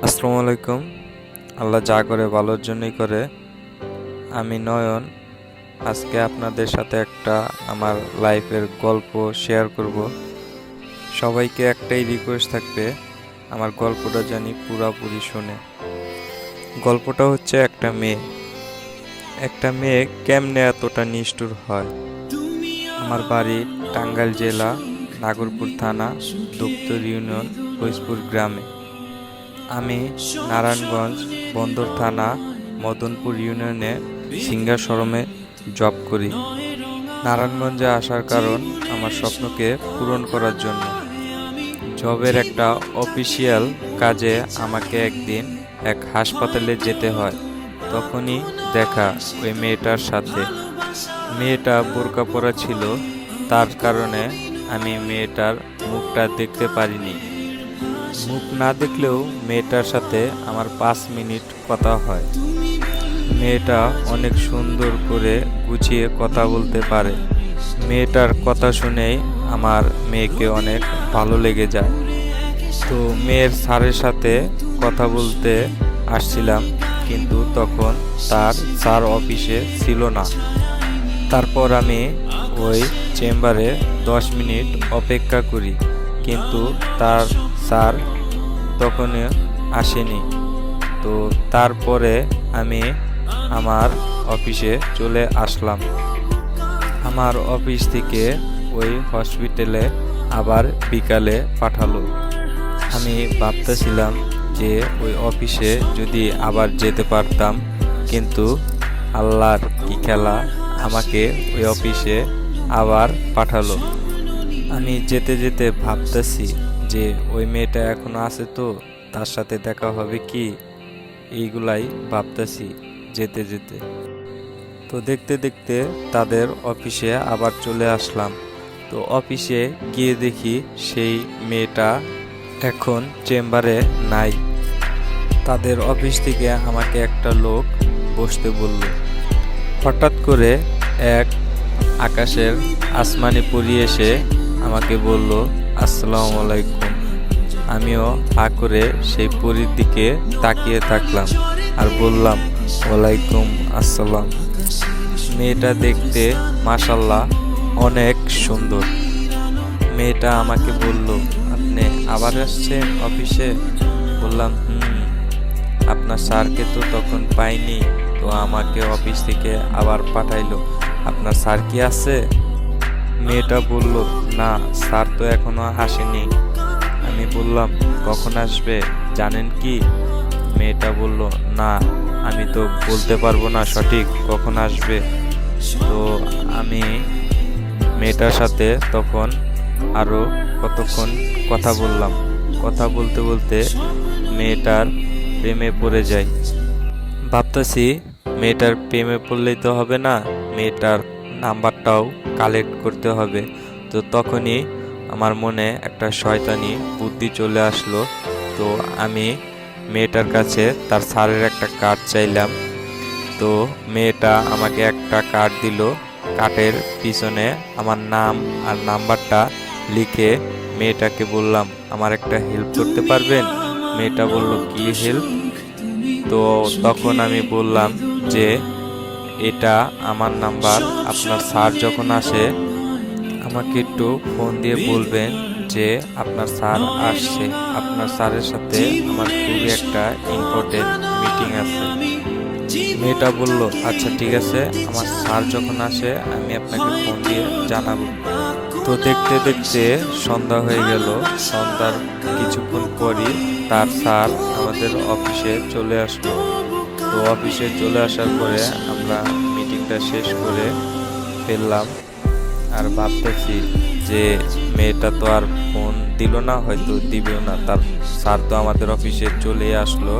আসসালামু আলাইকুম। আল্লাহ যা করে ভালোর জন্যই করে। আমি নয়ন। আজকে আপনাদের সাথে একটা আমার লাইফের গল্প শেয়ার করব। সবাইকে একটাই রিকোয়েস্ট থাকবে, আমার গল্পটা জানি পুরাপুরি শুনে। গল্পটা হচ্ছে একটা মেয়ে কেমনে এতটা নিষ্ঠুর হয়। আমার বাড়ি টাঙ্গাইল জেলা, নাগরপুর থানা, দুপ্তর ইউনিয়ন, ফৈজপুর গ্রামে। আমি নারায়ণগঞ্জ বন্দর থানা, মদনপুর ইউনিয়নে সিঙ্গার শোরুমে জব করি। নারায়ণগঞ্জে আসার কারণ আমার স্বপ্নকে পূরণ করার জন্য। জবের একটা অফিসিয়াল কাজে আমাকে একদিন এক হাসপাতালে যেতে হয়। তখনই দেখা ওই মেয়েটার সাথে। মেয়েটা বোরকা পরা ছিল, তার কারণে আমি মেয়েটার মুখটা দেখতে পারিনি। মুখ না দেখলেও মেয়েটার সাথে আমার 5 মিনিট কথা হয়। মেয়েটা অনেক সুন্দর করে গুছিয়ে কথা বলতে পারে। মেয়েটার কথা শুনেই আমার মেয়েকে অনেক ভালো লেগে যায়। তো মেয়ের স্যারের সাথে কথা বলতে আসছিলাম, কিন্তু তখন তার স্যার অফিসে ছিল না। তারপর আমি ওই চেম্বারে 10 মিনিট অপেক্ষা করি, কিন্তু তার স্যার তখনও আসেনি। তো তারপরে আমি আমার অফিসে চলে আসলাম। আমার অফিস থেকে ওই হসপিটালে আবার বিকালে পাঠালো। আমি ভাবতেছিলাম যে ওই অফিসে যদি আবার যেতে পারতাম, কিন্তু আল্লাহর কি খেলা, আমাকে ওই অফিসে আবার পাঠালো। আমি যেতে যেতে ভাবতেছি যে ওই মেয়েটা এখনো আছে, তো তার সাথে দেখা হবে কি, এইগুলাই ভাবতেছি যেতে যেতে। তো দেখতে দেখতে তাদের অফিসে আবার চলে আসলাম। তো অফিসে গিয়ে দেখি সেই মেয়েটা এখন চেম্বারে নাই। তাদের অফিস থেকে আমাকে একটা লোক বসতে বলল। হঠাৎ করে এক আকাশের আসমানি পরী এসে আমাকে বলল, আসসালামু আলাইকুম। আমিও হা করে সেই পরীর দিকে তাকিয়ে থাকলাম আর বললাম, ওয়ালাইকুম আসসালাম। মেয়েটা দেখতে মাশাআল্লাহ অনেক সুন্দর। মেয়েটা আমাকে বলল, আপনি আবার আসছেন অফিসে? বললাম, আপনার স্যারকে তো তখন পাইনি, তো আমাকে অফিস থেকে আবার পাঠাইলো। আপনার স্যার কি আছে? মেয়েটা বলল, না, স্যার তো এখনো আসেনি। আমি বললাম, কখন আসবে জানেন কি? মেয়েটা বলল, না, আমি তো বলতে পারবো না সঠিক কখন আসবে। তো আমি মেয়েটার সাথে তখন আরো কতক্ষণ কথা বললাম। কথা বলতে বলতে মেয়েটার প্রেমে পড়ে যাই। ভাবতেছি মেয়েটার প্রেমে পড়লেই তো হবে না, মেয়েটার নাম্বারটাও কালেক্ট করতে হবে। তো তখনই আমার মনে একটা শয়তানি বুদ্ধি চলে আসলো। তো আমি মেয়েটার কাছে তার স্যারের একটা কার্ড চাইলাম। তো মেয়েটা আমাকে একটা কার্ড দিল। কার্ডের পিছনে আমার নাম আর নাম্বারটা লিখে মেয়েটাকে বললাম, আমার একটা হেল্প করতে পারবেন? মেয়েটা বলল, কি হেল্প? তো তখন আমি বললাম যে এটা আমার নাম্বার, আপনার স্যার যখন আসে আমাকে একটু ফোন দিয়ে বলবেন যে আপনার স্যার আসছে। আপনার স্যারের সাথে আমার খুবই একটা ইম্পর্টেন্ট মিটিং আছে। মেয়েটা বলল, আচ্ছা ঠিক আছে, আমার স্যার যখন আসে আমি আপনাকে ফোন দিয়ে জানাবো। তো দেখতে দেখতে সন্ধ্যা হয়ে গেল। সন্ধ্যার কিছুক্ষণ পরই তার স্যার আমাদের অফিসে চলে আসলো। তো অফিসে চলে আসার পরে আমরা মিটিংটা শেষ করে ফেললাম। আর ভাবতেছি যে মেয়েটা তো আর ফোন দিল না, হয়তো দিবেও না, তার স্যার তো আমাদের অফিসে চলে আসলো।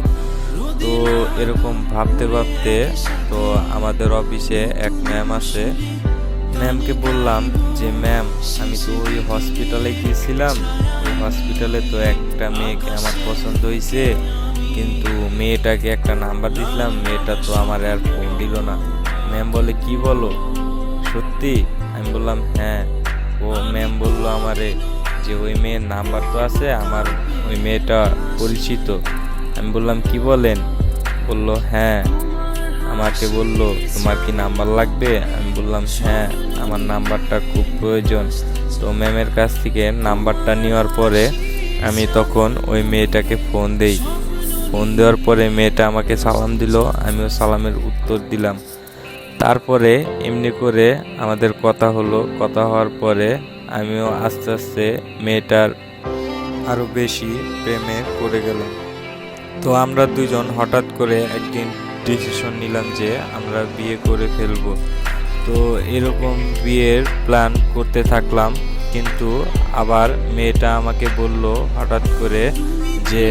তো এরকম ভাবতে ভাবতে তো আমাদের অফিসে এক ম্যাম আছে। ম্যামকে বললাম যে ম্যাম, আমি তো ওই হসপিটালে গিয়েছিলাম, ওই হসপিটালে তো একটা মেয়েকে আমার পছন্দ হয়েছে, কিন্তু মেয়েটাকে একটা নাম্বার দিয়েছিলাম, মেয়েটা তো আমার আর ফোন দিল না। ম্যাম বলে, কি বলো, সত্যি? আমি বললাম, হ্যাঁ। ও ম্যাম বললো আমারে যে ওই মেয়ের নাম্বার তো আছে, আমার ওই মেয়েটা পরিচিত। আমি বললাম কি বলেন? বলল হ্যাঁ, আমাকে বলল তোমার কি নাম্বার লাগবে? আমি বললাম হ্যাঁ, আমার নাম্বারটা খুব প্রয়োজন। তো ম্যামের কাছ থেকে নাম্বারটা নেওয়ার পরে আমি তখন ওই মেয়েটাকে ফোন দেই। ফোন দেওয়ার পরে মেয়েটা আমাকে সালাম দিল, আমিও সালামের উত্তর দিলাম। তারপরে এমনি করে আমাদের কথা হলো। কথা হওয়ার পরে আমিও আস্তে আস্তে মেয়েটার আরও বেশি প্রেমে পড়ে গেলাম। তো আমরা দুজন হঠাৎ করে একদিন ডিসিশন নিলাম যে আমরা বিয়ে করে ফেলবো। তো এরকম বিয়ের প্ল্যান করতে থাকলাম, কিন্তু আবার মেয়েটা আমাকে বলল হঠাৎ করে যে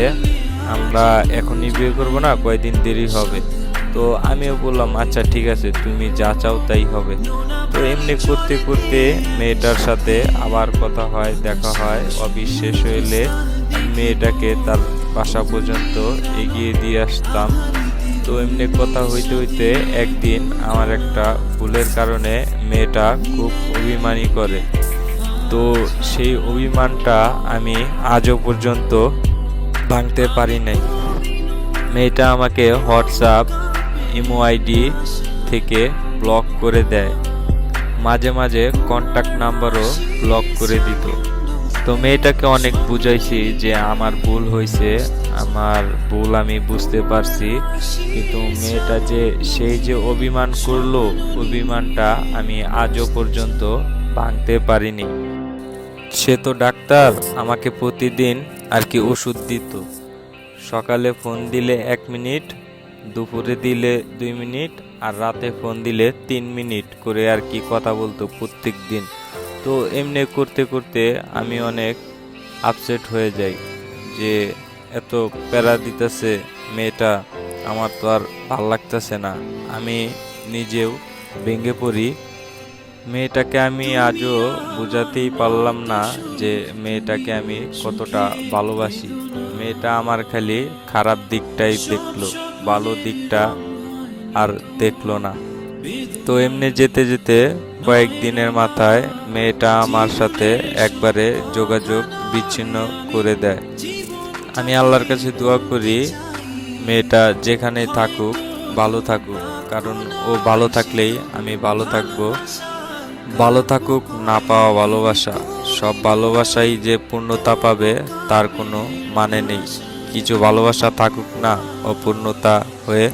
আমরা এখনই বিয়ে করবো না, কয়েকদিন দেরি হবে। তো আমিও বললাম আচ্ছা ঠিক আছে, তুমি যা চাও তাই হবে। তো এমনি করতে করতে মেয়েটার সাথে আবার কথা হয়, দেখা হয়। অফিস শেষ হইলে মেয়েটাকে তার বাসা পর্যন্ত এগিয়ে দিয়ে আসতাম। তো এমনি কথা হইতে হইতে একদিন আমার একটা ভুলের কারণে মেয়েটা খুব অভিমানী করে। তো সেই অভিমানটা আমি আজও পর্যন্ত ভাঙতে পারি নাই। মেয়েটা আমাকে হোয়াটসঅ্যাপ, ইমো আইডি থেকে ব্লক করে দেয়, মাঝে মাঝে কন্ট্যাক্ট নাম্বারও ব্লক করে দিত। তো মেয়েটাকে অনেক বুঝাইছি যে আমার ভুল হয়েছে, আমার ভুল আমি বুঝতে পারছি, কিন্তু মেয়েটা যে সেই যে অভিমান করলো, অভিমানটা আমি আজও পর্যন্ত ভাঙতে পারিনি। সে তো ডাক্তার, আমাকে প্রতিদিন আর কি ওষুধ দিত। সকালে ফোন দিলে 1 মিনিট, দুপুরে দিলে 2 মিনিট, আর রাতে ফোন দিলে 3 মিনিট করে আর কি কথা বলতো প্রত্যেক দিন। তো এমনি করতে করতে আমি অনেক আপসেট হয়ে যাই যে এত প্যারা দিতেছে মেয়েটা, আমার তো আর ভাল লাগতেছে না। আমি নিজেও ভেঙে পড়ি। মেয়েটাকে আমি আজও বোঝাতেই পারলাম না যে মেয়েটাকে আমি কতটা ভালোবাসি। মেয়েটা আমার খালি খারাপ দিকটাই দেখলো, ভালো দিকটা আর দেখলো না। তো এমনি যেতে যেতে কয়েকদিনের মাথায় মেয়েটা আমার সাথে একবারে যোগাযোগ বিচ্ছিন্ন করে দেয়। আমি আল্লাহর কাছে দোয়া করি মেয়েটা যেখানে থাকুক ভালো থাকুক, কারণ ও ভালো থাকলেই আমি ভালো থাকবো। ভালো থাকুক না পাওয়া ভালোবাসা, সব ভালোবাসাই যে পূর্ণতা পাবে তার কোনো মানে নেই। কিছু ভালোবাসা থাকুক না অপূর্ণতা হয়ে